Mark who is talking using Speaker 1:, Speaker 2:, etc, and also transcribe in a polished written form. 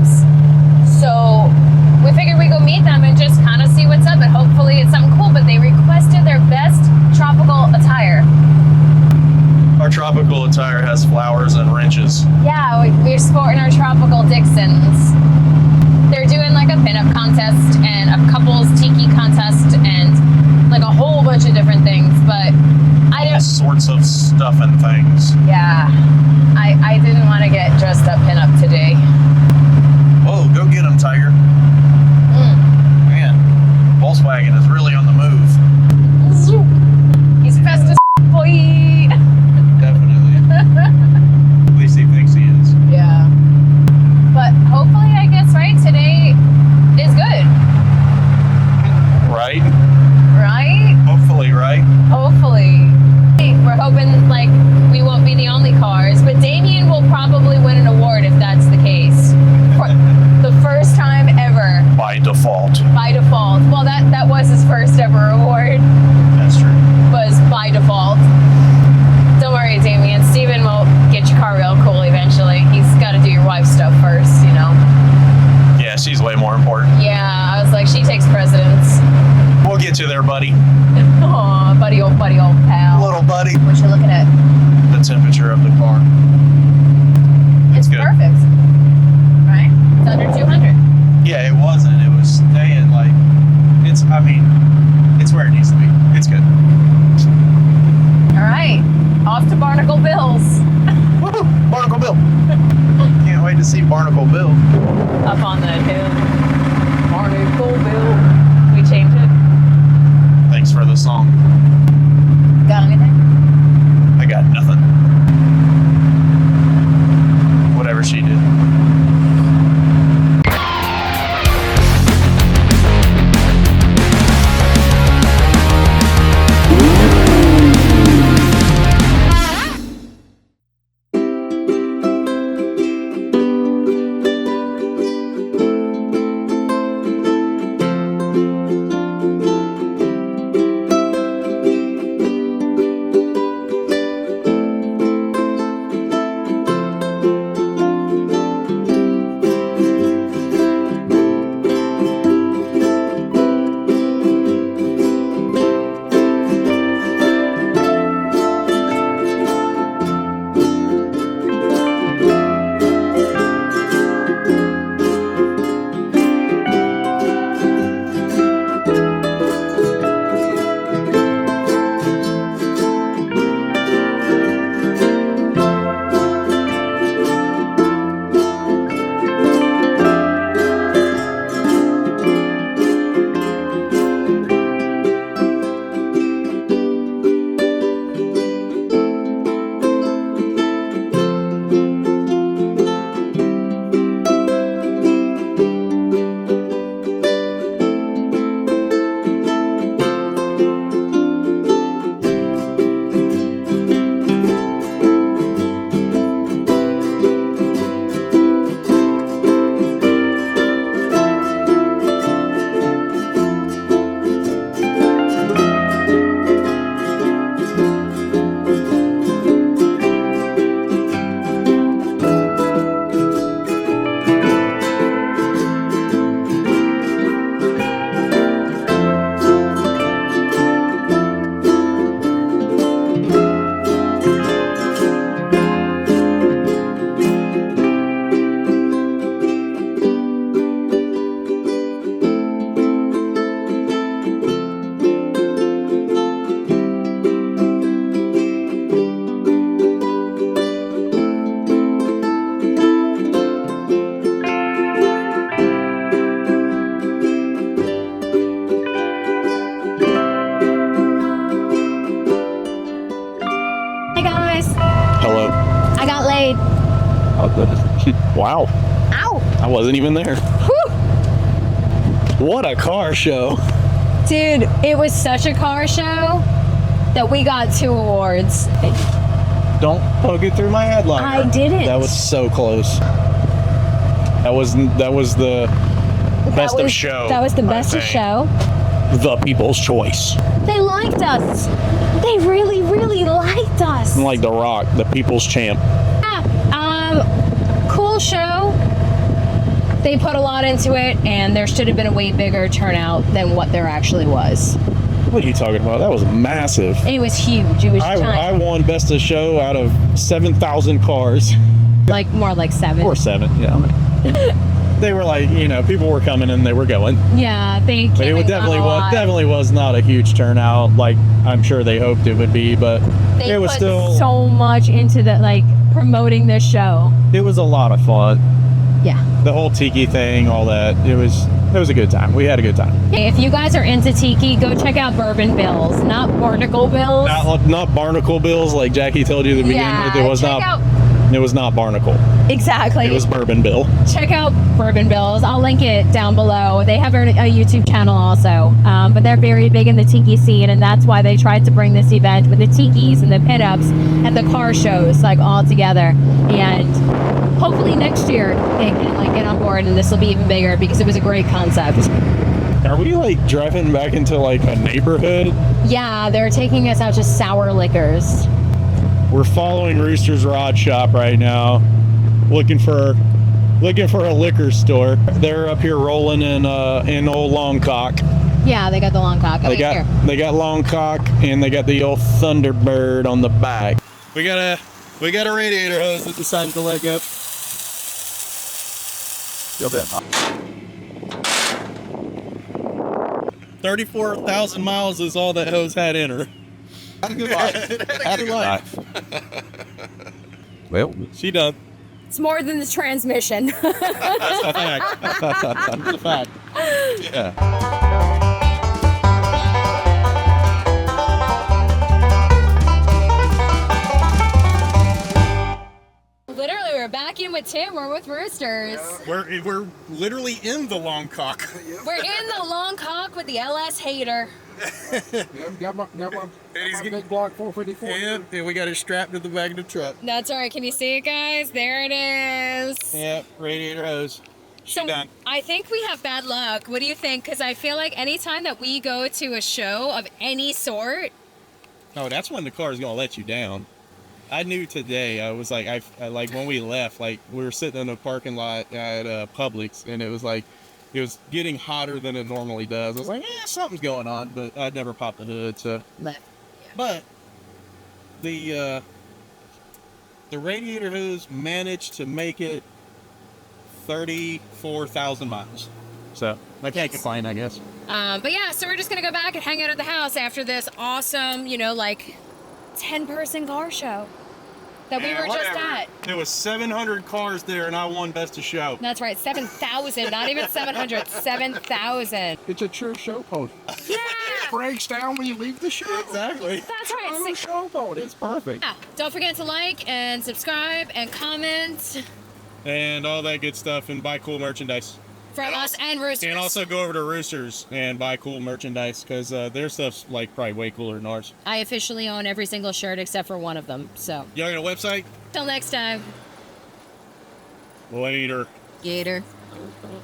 Speaker 1: times. So we figured we'd go meet them and just kind of see what's up, and hopefully it's something cool. But they requested their best tropical attire.
Speaker 2: Our tropical attire has flowers and wrenches.
Speaker 1: Yeah, we're sporting our tropical Dixons. They're doing like a pinup contest and a couples tiki contest and like a whole bunch of different things, but
Speaker 2: All sorts of stuff and things.
Speaker 1: Yeah, I didn't want to get dressed up pinup today.
Speaker 2: Whoa, go get him, Tiger. Man, Volkswagen is really on the move.
Speaker 1: He's fast as boy.
Speaker 2: Definitely. At least he thinks he is.
Speaker 1: Yeah. But hopefully, I guess, right, today is good.
Speaker 2: Right?
Speaker 1: Right?
Speaker 2: Hopefully, right?
Speaker 1: Hopefully. We're hoping, like, we won't be the only cars, but Damien will probably win an award if that's the case. For the first time ever.
Speaker 2: By default.
Speaker 1: By default. Well, that was his first ever award.
Speaker 2: That's true.
Speaker 1: Was by default. Don't worry, Damien. Steven will get your car real cool eventually. He's got to do your wife's stuff first, you know.
Speaker 2: Yeah, she's way more important.
Speaker 1: Yeah, I was like, she takes precedence.
Speaker 2: We'll get you there, buddy.
Speaker 1: Aw, buddy, old pal.
Speaker 2: Little buddy.
Speaker 1: What you looking at?
Speaker 2: The temperature of the car.
Speaker 1: It's
Speaker 2: good.
Speaker 1: perfect. Right? It's under 200.
Speaker 2: Yeah, it wasn't. It was staying like, it's where it needs to be. It's good.
Speaker 1: All right. Off to Barnacle Bills.
Speaker 2: Woo! Barnacle Bill. Can't wait to see Barnacle Bill.
Speaker 1: Up on that hill. Barnacle Bill. We changed it.
Speaker 2: Thanks for the song.
Speaker 1: Got anything?
Speaker 2: I got nothing. Whatever she did. Wow.
Speaker 1: Ow.
Speaker 2: I wasn't even there.
Speaker 1: Whew.
Speaker 2: What a car show.
Speaker 1: Dude, it was such a car show that we got 2 awards.
Speaker 2: Don't poke it through my headliner.
Speaker 1: I didn't.
Speaker 2: That was so close. That was the best of show.
Speaker 1: That was the best of show.
Speaker 2: The People's Choice.
Speaker 1: They liked us. They really, really liked us.
Speaker 2: Like The Rock, the People's Champ.
Speaker 1: Yeah. Cool show. They put a lot into it, and there should have been a way bigger turnout than what there actually was.
Speaker 3: What are you talking about? That was massive.
Speaker 1: It was huge. It was
Speaker 3: I
Speaker 1: giant.
Speaker 3: won Best of Show out of 7,000 cars.
Speaker 1: Like more like 7.
Speaker 3: Or 7, yeah. They were like, you know, people were coming and they were going.
Speaker 1: Yeah, they
Speaker 3: But it definitely was not a huge turnout like I'm sure they hoped it would be, but
Speaker 1: They
Speaker 3: it was
Speaker 1: put
Speaker 3: still
Speaker 1: so much into the like promoting this show.
Speaker 3: it was a lot of fun.
Speaker 1: Yeah.
Speaker 3: The whole Tiki thing, all that. It was a good time. We had a good time.
Speaker 1: Hey, if you guys are into Tiki, go check out Bourbon Bills, not Barnacle Bills.
Speaker 3: Not Barnacle Bills like Jackie told you at the beginning.
Speaker 1: Yeah,
Speaker 3: It was
Speaker 1: check
Speaker 3: not
Speaker 1: out.
Speaker 3: It was not Barnacle.
Speaker 1: Exactly.
Speaker 3: It was Bourbon Bill.
Speaker 1: Check out Bourbon Bills. I'll link it down below. They have a YouTube channel also, but they're very big in the Tiki scene, and that's why they tried to bring this event with the Tikis and the pinups and the car shows like all together. And hopefully next year they can like get on board, and this will be even bigger because it was a great concept.
Speaker 3: Are we like driving back into like a neighborhood?
Speaker 1: Yeah, they're taking us out to Sour Liquors.
Speaker 3: We're following Roosterz Rod Shop right now, looking for a liquor store. They're up here rolling in old Longcock.
Speaker 1: Yeah, they got the long cock.
Speaker 3: They got Longcock and they got the old Thunderbird on the back. We got a radiator hose that decided to leg up. Feel that. 34,000 miles is all that hose had in her.
Speaker 2: Had a good life.
Speaker 3: Had a life. Well, she done.
Speaker 1: It's more than the transmission.
Speaker 3: That's a fact. That's a fact. Yeah.
Speaker 1: Literally, we're back in with Tim. We're with Roosters.
Speaker 3: We're literally in the Longcock.
Speaker 1: We're in the long cock with the LS hater.
Speaker 4: Got my big block 454.
Speaker 3: And we got it strapped to the back of the truck.
Speaker 1: That's all right. Can you see it, guys? There it is.
Speaker 3: Yep, radiator hose.
Speaker 1: So
Speaker 3: done.
Speaker 1: I think we have bad luck. What do you think? Because I feel like anytime that we go to a show of any sort,
Speaker 3: Oh, that's when the car is gonna let you down. I knew today. I was like, I like when we left, like we were sitting in the parking lot at Publix, and it was like, it was getting hotter than it normally does. I was like, something's going on, but I'd never popped the hood, so. But the radiator hose managed to make it 34,000 miles. So I can't complain, I guess.
Speaker 1: but yeah, so we're just gonna go back and hang out at the house after this awesome, like 10-person car show that we were just at.
Speaker 3: There was 700 cars there, and I won Best of Show.
Speaker 1: That's right, 7,000, not even 700, 7,000.
Speaker 4: It's a true show pony.
Speaker 1: Yeah,
Speaker 4: It breaks down when you leave the show.
Speaker 3: Exactly.
Speaker 1: that's right.
Speaker 4: True show pony. It's perfect.
Speaker 1: Yeah, don't forget to like and subscribe and comment
Speaker 3: And all that good stuff, and buy cool merchandise.
Speaker 1: from us and Roosters.
Speaker 3: And also go over to Roosters and buy cool merchandise, because their stuff's like probably way cooler than ours.
Speaker 1: I officially own every single shirt except for one of them. So,
Speaker 3: Y'all got a website?
Speaker 1: till next time,
Speaker 3: Later.
Speaker 1: Gator.